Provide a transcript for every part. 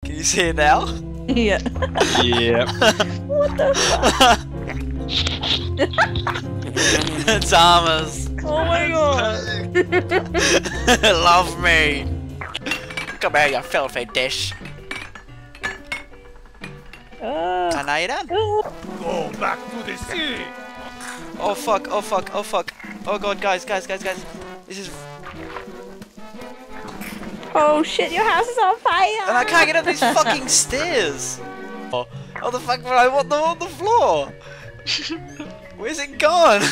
Can you see it now? Yeah. Yep. What the fuck? Thomas. Oh my god. Love me. Come here, you filthy dish. And now you're done. Go back to the sea. Oh fuck, oh fuck, oh fuck. Oh god, guys. This is... Oh shit, your house is on fire! And I can't get up these fucking stairs. Oh the fuck, but I want them on the floor. Where's it gone?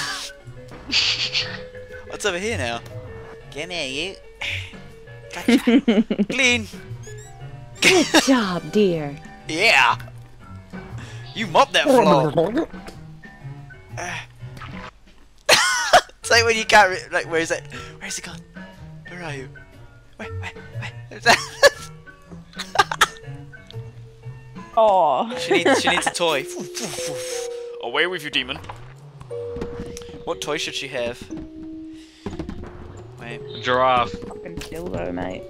What's over here now? Come here, you. Gotcha. Clean. Good job, dear. Yeah. You mopped that floor. It's like when you can't. Like, where is it? Where's it gone? Where are you? Wait. Oh. She needs a toy. Away with you, demon. What toy should she have? Wait. Giraffe. Fucking dildo, mate.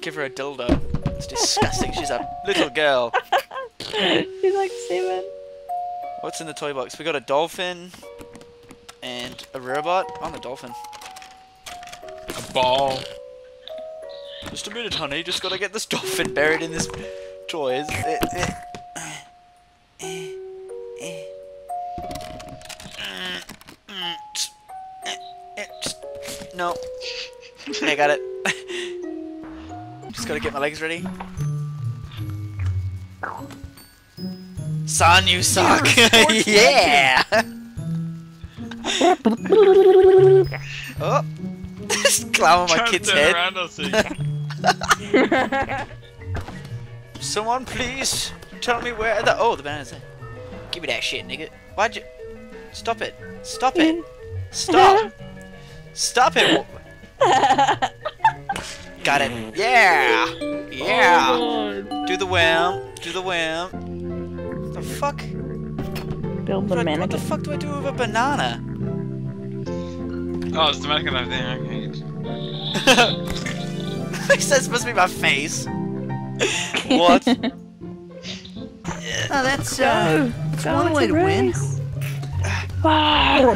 Give her a dildo. It's disgusting. She's a little girl. She's like 7. What's in the toy box? We got a dolphin and a robot. On the dolphin. A ball. Just a minute, honey. Just gotta get this dolphin buried in this toys. No. I got it. Just gotta get my legs ready. Son, you suck! Yeah! Oh! Just clown on my kid's head. Someone please tell me where the... Oh, the banana's there. Give me that shit, nigga. Why'd you... Stop it. Stop it. Stop. Stop it. Got it. Yeah. Yeah. Oh, do the wham. Do the wham. The fuck? build the mannequin. What the fuck do I do with a banana? Oh, it's the mannequin over there. Okay. That's supposed to be my face. What? Oh, that's one way to win. Oh!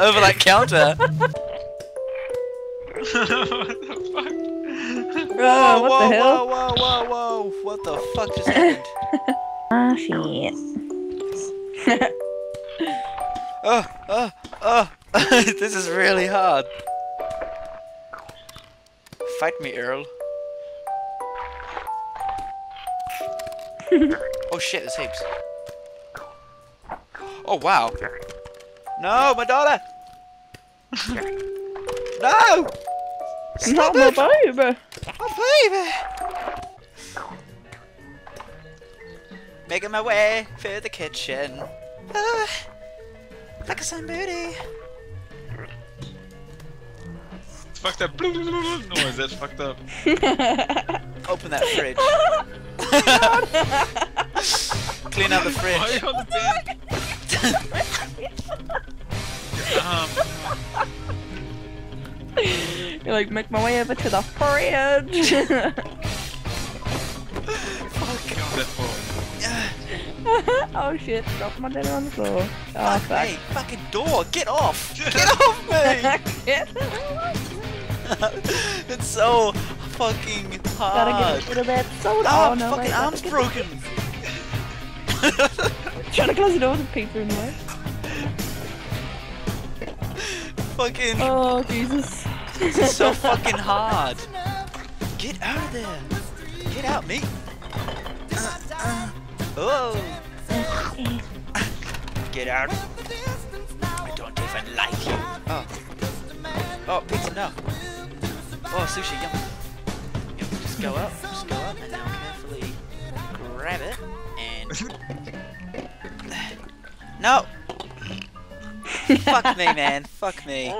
Over that counter. What the fuck? Oh, what the hell? Whoa. What the fuck just happened? Ah, shit. This is really hard. Fight me, Earl. Oh shit, there's heaps. Oh wow. No, my daughter! No! Stop Not it! my baby! My baby! Making my way through the kitchen. Like a sunbooty. It's fucked up. Noise, that's fucked up. Open that fridge. Clean out the fridge. Why are you on the bed? You're like, make my way over to the fridge! Oh shit, dropped my dinner on the floor. Oh fuck. Hey, fucking door, get off! Get off me! It's so fucking hard. Gotta get rid of that soda. Oh, Oh no, fucking wait, arm's broken! Trying to close the door with a pizza in the way. Fucking... Oh Jesus. This is so fucking hard. Get out of there. Get out, me. Oh. Get out. I don't even like you. Oh. Oh, pizza, no. Oh, sushi, yum. Yum, just go up, and now carefully grab it, and... No! Fuck me, man. Fuck me.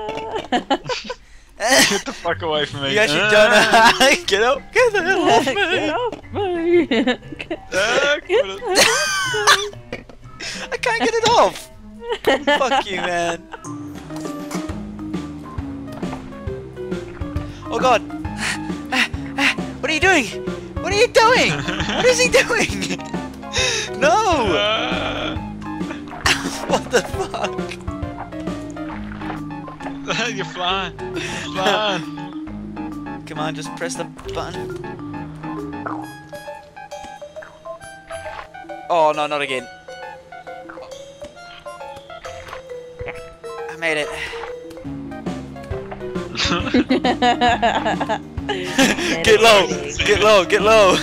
Get the fuck away from me. You actually don't know how to get up. Get the hell off me. Get off me. I can't get it off. Fuck you, man. Oh god. you doing? What are you doing? What is he doing? No! What the fuck? You're flying. You're flying. Come on, just press the button. Oh no, not again. I made it. Get low! Get low! Get low!